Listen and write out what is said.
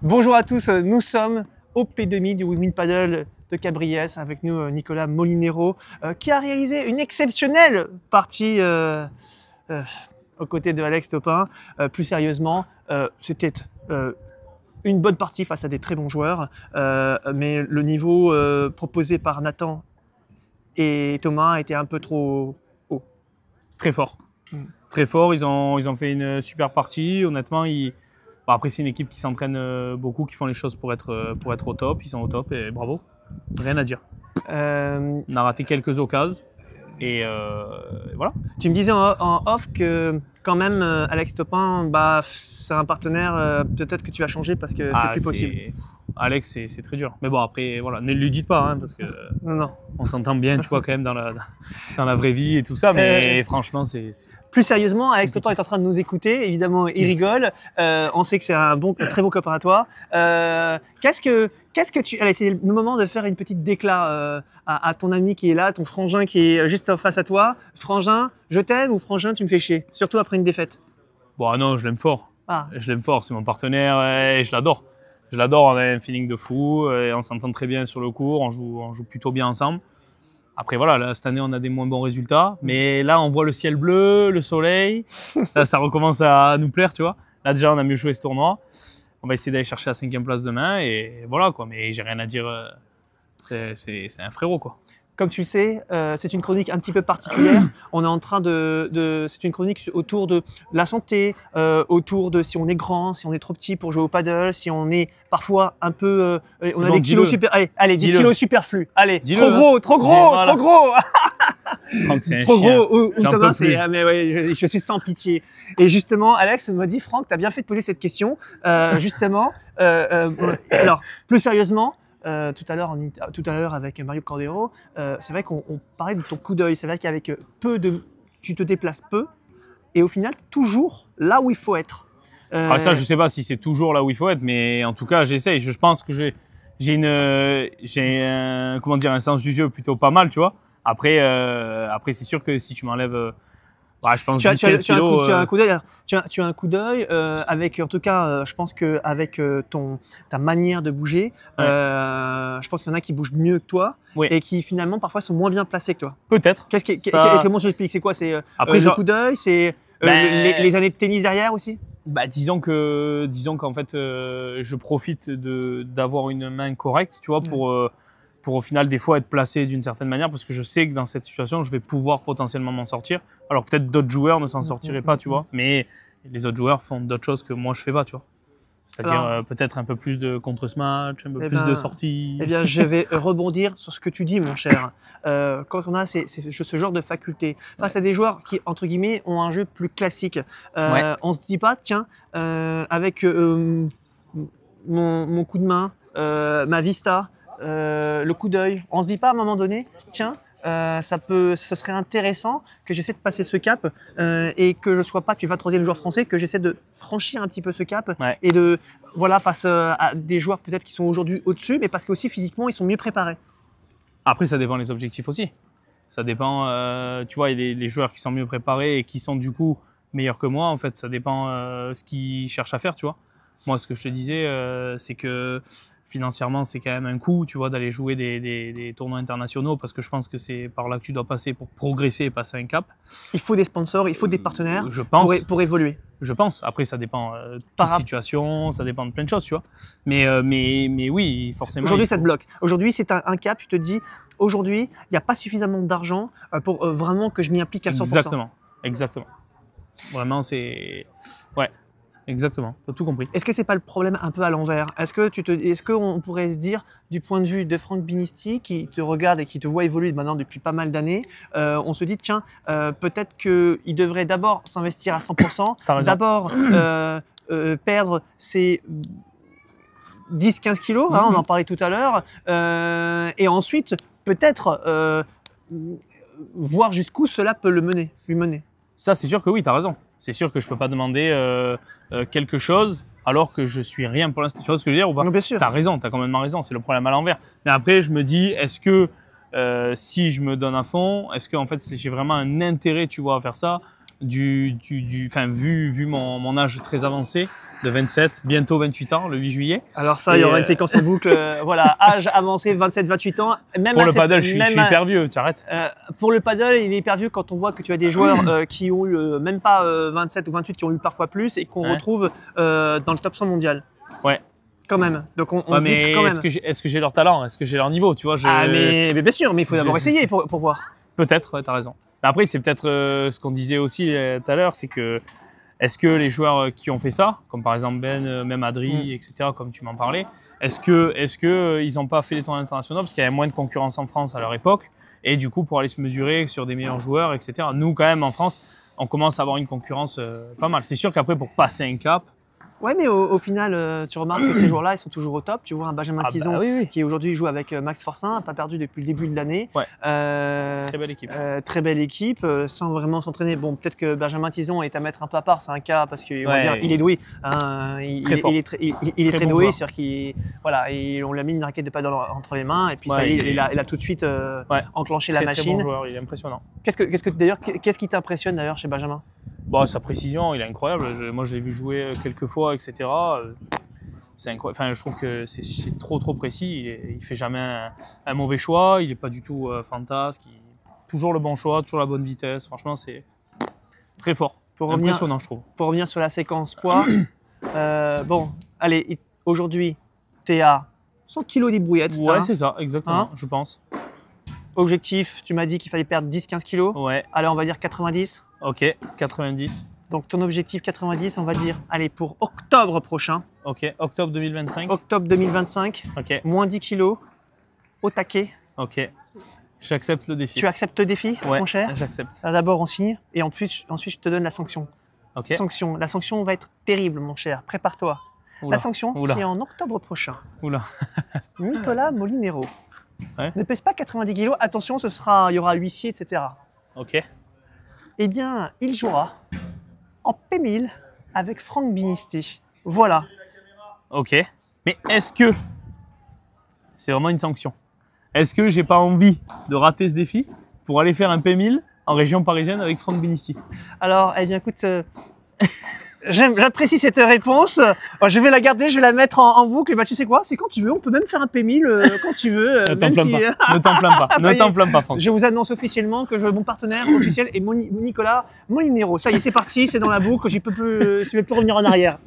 Bonjour à tous, nous sommes au P2000 du Women Paddle de Cabriès, avec nous Nicolas Molinero qui a réalisé une exceptionnelle partie aux côtés de Alex Topin. Plus sérieusement, c'était une bonne partie face à des très bons joueurs, mais le niveau proposé par Nathan et Thomas était un peu trop haut. Très fort. Très fort, ils ont fait une super partie. Honnêtement, bon, après, c'est une équipe qui s'entraîne beaucoup, qui font les choses pour être au top. Ils sont au top et bravo. Rien à dire. On a raté quelques occasions et voilà. Tu me disais en off que quand même Alex Topin, c'est un partenaire, peut-être que tu vas changer parce que c'est plus possible. Alex, c'est très dur. Mais bon, après, voilà, ne lui dites pas, hein, parce que Non. on s'entend bien, tu vois, quand même dans la vraie vie et tout ça. Mais franchement, c'est... Plus sérieusement, Alex Topin est en train de nous écouter. Évidemment, il rigole. On sait que c'est un très bon copain à toi. Qu'est-ce que tu... Allez, c'est le moment de faire une petite déclat à ton ami qui est là, ton frangin qui est juste face à toi. Frangin, je t'aime ou frangin, tu me fais chier? Surtout après une défaite. Bon, non, je l'aime fort. Ah. Je l'aime fort, c'est mon partenaire et je l'adore. Je l'adore, on a un feeling de fou et on s'entend très bien sur le court, on joue plutôt bien ensemble. Après voilà, là, cette année on a des moins bons résultats, mais là on voit le ciel bleu, le soleil, là ça recommence à nous plaire, tu vois. Là déjà on a mieux joué ce tournoi, on va essayer d'aller chercher la 5e place demain et voilà quoi, mais j'ai rien à dire, c'est un frérot quoi. Comme tu le sais, c'est une chronique un petit peu particulière. On est en train c'est une chronique autour de la santé, autour de si on est grand, si on est trop petit pour jouer au paddle, si on est parfois un peu, on a des kilos super, allez, des kilos superflus. Allez, trop gros, trop gros, voilà. trop gros. Franck, c'est un trop chien. gros. Ou Thomas, mais ouais, je suis sans pitié. Et justement, Alex m'a dit, Franck, t'as bien fait de poser cette question. Justement, alors plus sérieusement. Tout à l'heure avec Mario Cordero, c'est vrai qu'on parlait de ton coup d'œil. C'est vrai qu'avec tu te déplaces peu et au final toujours là où il faut être. Ça, je sais pas si c'est toujours là où il faut être, mais en tout cas, j'essaye. Je pense que j'ai un sens du jeu plutôt pas mal, tu vois. Après, c'est sûr que si tu m'enlèves, je pense tu as un coup d'œil. Tu as un coup d'œil avec, en tout cas, je pense que avec ta manière de bouger, ouais. Je pense qu'il y en a qui bougent mieux que toi et qui finalement parfois sont moins bien placés que toi. Peut-être. Comment tu expliques? C'est quoi? C'est le coup d'œil, c'est les années de tennis derrière aussi. Disons qu'en fait, je profite d'avoir une main correcte, tu vois, pour au final des fois être placé d'une certaine manière, parce que je sais que dans cette situation, je vais pouvoir potentiellement m'en sortir. Alors peut-être d'autres joueurs ne s'en sortiraient pas, tu vois, mais les autres joueurs font d'autres choses que moi je fais pas, tu vois. C'est-à-dire peut-être un peu plus de contre-smash, un peu plus de sorties. Eh bien, je vais rebondir sur ce que tu dis, mon cher. Quand on a ce genre de faculté, face à des joueurs qui, entre guillemets, ont un jeu plus classique, on se dit pas, tiens, avec mon coup de main, ma vista, le coup d'œil, on se dit pas à un moment donné, tiens, ce serait intéressant que j'essaie de passer ce cap et que je sois pas, tu vas troisième joueur français, que j'essaie de franchir un petit peu ce cap et de, voilà, face à des joueurs peut-être qui sont aujourd'hui au-dessus, mais parce qu'aussi physiquement ils sont mieux préparés. Après, ça dépend des objectifs aussi. Ça dépend, tu vois, les joueurs qui sont mieux préparés et qui sont du coup meilleurs que moi, en fait, ça dépend ce qu'ils cherchent à faire, tu vois. Moi, ce que je te disais, c'est que financièrement, c'est quand même un coût, tu vois, d'aller jouer des tournois internationaux, parce que je pense que c'est par là que tu dois passer pour progresser et passer un cap. Il faut des sponsors, il faut des partenaires pour évoluer. Je pense. Après, ça dépend de toute situation, ça dépend de plein de choses, tu vois. Mais oui, forcément. Aujourd'hui, ça te bloque. Aujourd'hui, c'est un cap, tu te dis, aujourd'hui, il n'y a pas suffisamment d'argent pour vraiment que je m'y implique à 100%. Exactement. Vraiment, c'est... Ouais. Exactement, tu as tout compris. Est-ce que c'est pas le problème un peu à l'envers? Est-ce qu'on pourrait se dire, du point de vue de Franck Binisti, qui te regarde et qui te voit évoluer maintenant depuis pas mal d'années, on se dit, tiens, peut-être qu'il devrait d'abord s'investir à 100%, d'abord perdre ses 10-15 kilos, on en parlait tout à l'heure, et ensuite, peut-être voir jusqu'où cela peut lui mener. Ça, c'est sûr que oui, tu as raison. C'est sûr que je peux pas demander quelque chose alors que je suis rien pour l'instant. Tu vois ce que je veux dire ou pas? Bien sûr. Tu as raison, tu as complètement raison. C'est le problème à l'envers. Mais après, je me dis, est-ce que si je me donne à fond, est-ce que en fait, j'ai vraiment un intérêt, tu vois, à faire ça? vu mon âge très avancé, de 27, bientôt 28 ans, le 8 juillet. Alors ça, il y aura une séquence en boucle. Voilà, âge avancé, 27-28 ans. Même pour le paddle, je suis hyper vieux, tu arrêtes. Pour le paddle, il est hyper vieux quand on voit que tu as des joueurs qui ont eu même pas 27 ou 28, qui ont eu parfois plus et qu'on retrouve dans le top 100 mondial. Ouais. Quand même. Donc on se dit quand même. Est-ce que j'ai leur talent? Est-ce que j'ai leur niveau? Tu vois, Ah mais bien sûr, mais il faut d'abord essayer pour voir. Peut-être, ouais, tu as raison. Après, c'est peut-être ce qu'on disait aussi tout à l'heure, c'est que est-ce que les joueurs qui ont fait ça, comme par exemple Ben, même Adri, etc., comme tu m'en parlais, est-ce que ils n'ont pas fait des tournois internationaux parce qu'il y avait moins de concurrence en France à leur époque et du coup pour aller se mesurer sur des meilleurs joueurs, etc. Nous, quand même, en France, on commence à avoir une concurrence pas mal. C'est sûr qu'après, pour passer un cap. Ouais, mais au final, tu remarques que ces joueurs-là, ils sont toujours au top. Tu vois un Benjamin Tison qui aujourd'hui joue avec Max Forcin, n'a pas perdu depuis le début de l'année. Ouais. Très belle équipe. Très belle équipe, sans vraiment s'entraîner. Bon, peut-être que Benjamin Tison est à mettre un peu à part, c'est un cas parce qu'il il est doué. Hein, il est très doué, c'est-à-dire on lui a mis une raquette de paddle entre les mains et puis ça, il a tout de suite enclenché la machine. Très bon joueur, il est impressionnant. Qu'est-ce qui t'impressionne d'ailleurs chez Benjamin? Bon, sa précision, il est incroyable. Moi, je l'ai vu jouer quelques fois, etc. C'est incroyable. Enfin, je trouve que c'est trop précis. Il fait jamais un mauvais choix. Il n'est pas du tout fantasque. Toujours le bon choix, toujours la bonne vitesse. Franchement, c'est très fort. Impressionnant, je trouve. Pour revenir sur la séquence poids, bon, allez, aujourd'hui, tu es à 100 kg d'ébrouillette. Ouais, c'est ça, exactement, je pense. Objectif, tu m'as dit qu'il fallait perdre 10-15 kg. Ouais. Allez, on va dire 90. Ok, 90. Donc ton objectif 90, on va dire, allez, pour octobre prochain. Ok, octobre 2025. Octobre 2025. Ok. Moins 10 kg, au taquet. Ok. J'accepte le défi. Tu acceptes le défi, mon cher? J'accepte. D'abord, on signe et ensuite, je te donne la sanction. Ok. Sanction. La sanction va être terrible, mon cher. Prépare-toi. La sanction, c'est en octobre prochain. Oula. Nicolas Molinero. Ne pèse pas 90 kg. Attention, il y aura huissier, etc. Ok. Eh bien, il jouera en P1000 avec Franck Binisti. Voilà. Ok. Mais est-ce que c'est vraiment une sanction? Est-ce que j'ai pas envie de rater ce défi pour aller faire un P1000 en région parisienne avec Franck Binisti? Alors, eh bien, écoute, j'apprécie cette réponse. Je vais la garder, je vais la mettre en boucle. Et bah, tu sais quoi? C'est quand tu veux. On peut même faire un P1000 quand tu veux. Ne t'enflamme pas. Ne t'enflamme pas. Ne t'enflamme pas, Franck. Je vous annonce officiellement que mon partenaire officiel est Nicolas Molinero. Ça y est, c'est parti. C'est dans la boucle. Je ne peux plus revenir en arrière.